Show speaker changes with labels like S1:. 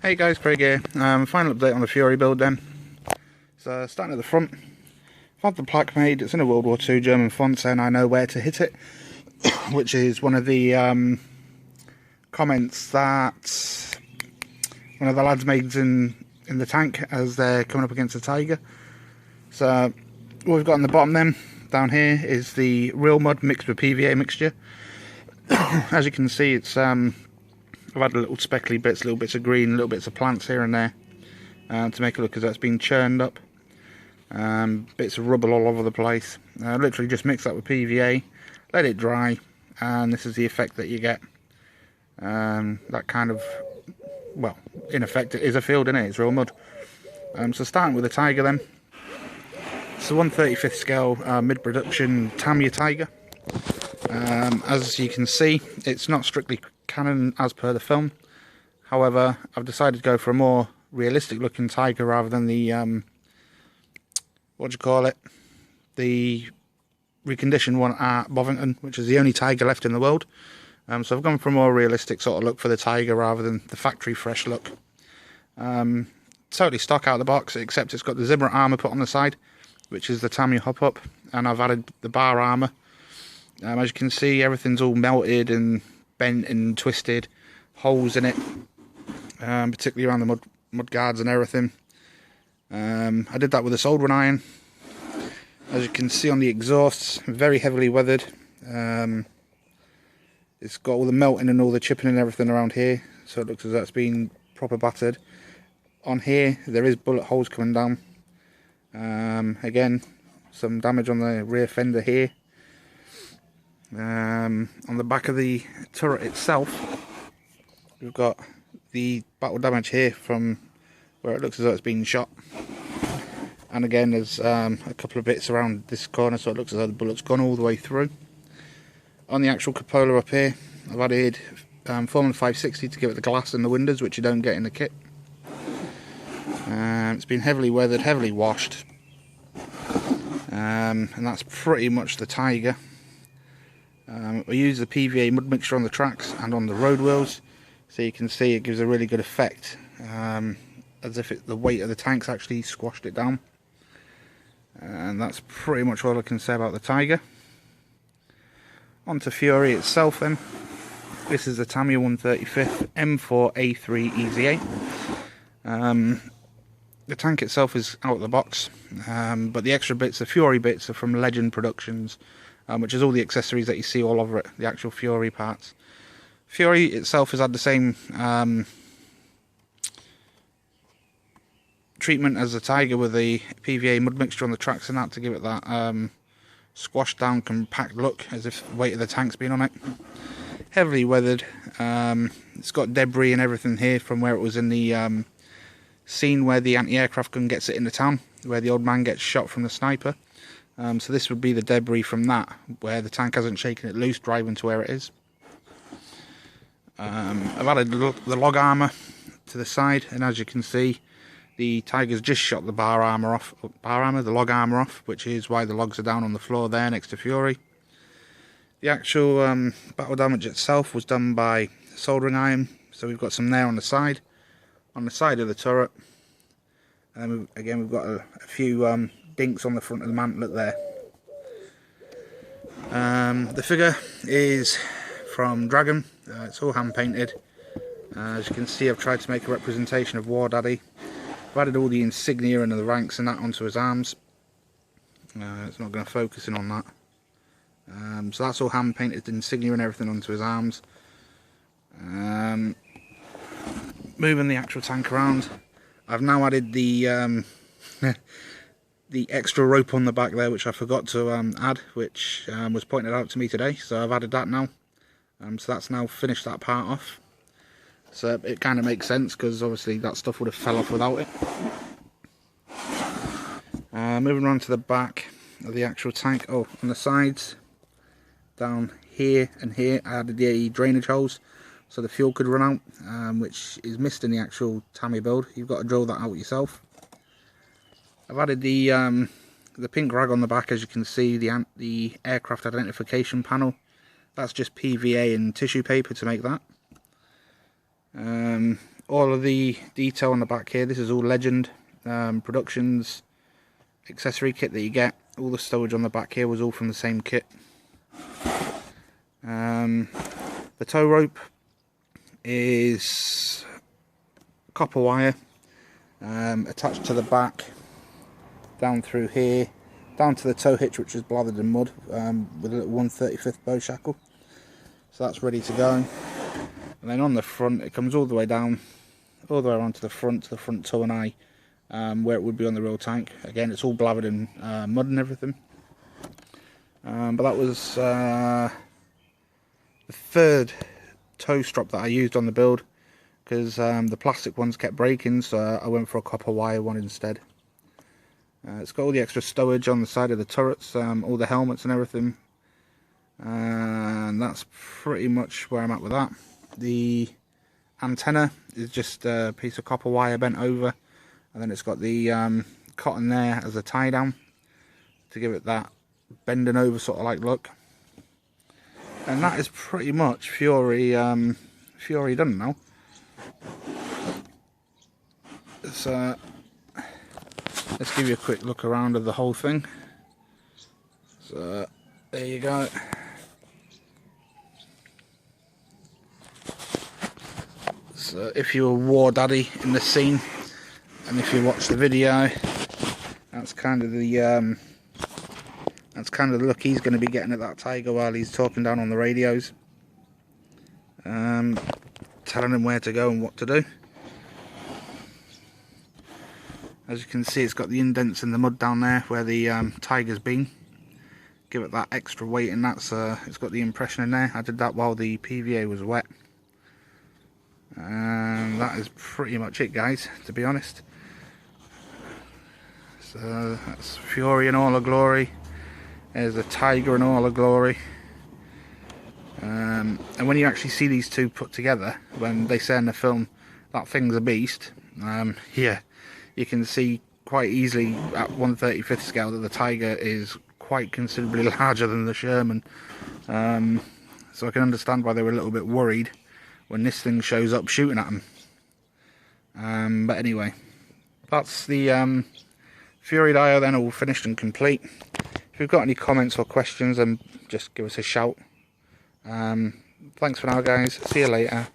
S1: Hey guys, Craig here. Final update on the Fury build then. So starting at the front, I've had the plaque made. It's in a World War II German font saying I know where to hit it, which is one of the comments that one of the lads made in the tank as they're coming up against the Tiger. So what we've got on the bottom then, down here, is the real mud mixed with PVA mixture. As you can see, it's I've had little speckly bits, little bits of green, little bits of plants here and there to make it look as though it's been churned up. Bits of rubble all over the place. Literally just mix that with PVA, let it dry, and this is the effect that you get. That kind of, well, in effect it is a field, isn't it? It's real mud. So starting with the Tiger then. It's a 1/35th scale mid-production Tamiya Tiger. As you can see, it's not strictly canon as per the film. However, I've decided to go for a more realistic looking Tiger rather than the the reconditioned one at Bovington, which is the only Tiger left in the world. So I've gone for a more realistic sort of look for the Tiger rather than the factory fresh look. Totally stock out of the box, except it's got the Zimmer armour put on the side, which is the Tamiya hop up, and I've added the bar armour. As you can see, everything's all melted and bent and twisted, holes in it, particularly around the mud guards and everything. I did that with a soldering iron. As you can see on the exhausts, very heavily weathered. It's got all the melting and all the chipping and everything around here, so it looks as though it's been proper battered. On here, there is bullet holes coming down. Again, some damage on the rear fender here. On the back of the turret itself, we've got the battle damage here from where it looks as though it's been shot, and again there's a couple of bits around this corner, so it looks as though the bullet's gone all the way through. On the actual cupola up here, I've added Foreman 560 to give it the glass and the windows, which you don't get in the kit. It's been heavily weathered, heavily washed, and that's pretty much the Tiger. I use the PVA mud mixture on the tracks and on the road wheels, so you can see it gives a really good effect, as if the weight of the tank's actually squashed it down. And that's pretty much all I can say about the Tiger. On to Fury itself then. This is the Tamiya 1/35th M4A3 EZA. The tank itself is out of the box, but the extra bits, the Fury bits, are from Legend Productions, which is all the accessories that you see all over it, the actual Fury parts. Fury itself has had the same treatment as the Tiger, with the PVA mud mixture on the tracks and that to give it that squashed down, compact look, as if the weight of the tank's been on it. Heavily weathered. It's got debris and everything here from where it was in the scene where the anti-aircraft gun gets it in the town, where the old man gets shot from the sniper. So this would be the debris from that, where the tank hasn't shaken it loose, driving to where it is. I've added the log armour to the side, and as you can see, the Tiger's just shot the the log armour off, which is why the logs are down on the floor there next to Fury. The actual battle damage itself was done by soldering iron, so we've got some there on the side of the turret. And again, we've got a few dinks on the front of the mantlet there. The figure is from Dragon. It's all hand painted. As you can see, I've tried to make a representation of War Daddy. I've added all the insignia and the ranks and that onto his arms. It's not going to focus in on that. So that's all hand painted, the insignia and everything onto his arms. Moving the actual tank around, I've now added the the extra rope on the back there, which I forgot to add, which was pointed out to me today, so I've added that now. So that's now finished that part off. So it kind of makes sense, because obviously that stuff would have fell off without it. Moving on to the back of the actual tank. Oh, on the sides, down here and here, I added the drainage holes so the fuel could run out, which is missed in the actual Tamiya build. You've got to drill that out yourself. I've added the pink rag on the back, as you can see, the aircraft identification panel. That's just PVA and tissue paper to make that. all of the detail on the back here. This is all Legend Productions accessory kit that you get. All the stowage on the back here was all from the same kit. The tow rope is copper wire attached to the back, down through here, down to the tow hitch, which is blathered in mud with a little 1/35 bow shackle. So that's ready to go. And then on the front, it comes all the way down, all the way around to the front tow and eye, where it would be on the real tank. Again, it's all blathered in mud and everything. But that was the third tow strap that I used on the build, because the plastic ones kept breaking, so I went for a copper wire one instead. It's got all the extra stowage on the side of the turrets, all the helmets and everything, and that's pretty much where I'm at with that. The antenna is just a piece of copper wire bent over, and then it's got the cotton there as a tie down to give it that bending over sort of like look. And that is pretty much Fury done now. So let's give you a quick look around of the whole thing. So there you go. So if you're a war daddy in the scene, and if you watch the video, that's kind of the look he's going to be getting at that tiger while he's talking down on the radios, telling him where to go and what to do. As you can see, it's got the indents in the mud down there where the tiger's been. Give it that extra weight, and that's it's got the impression in there. I did that while the PVA was wet. And that is pretty much it, guys, to be honest. So that's Fury in all her glory. There's a tiger in all her glory. And when you actually see these two put together, when they say in the film that thing's a beast, yeah, you can see quite easily at 1/35 scale that the tiger is quite considerably larger than the Sherman. So I can understand why they were a little bit worried when this thing shows up shooting at them. But anyway, that's the Fury Dio then, all finished and complete. If you've got any comments or questions, then just give us a shout. Thanks for now, guys. See you later.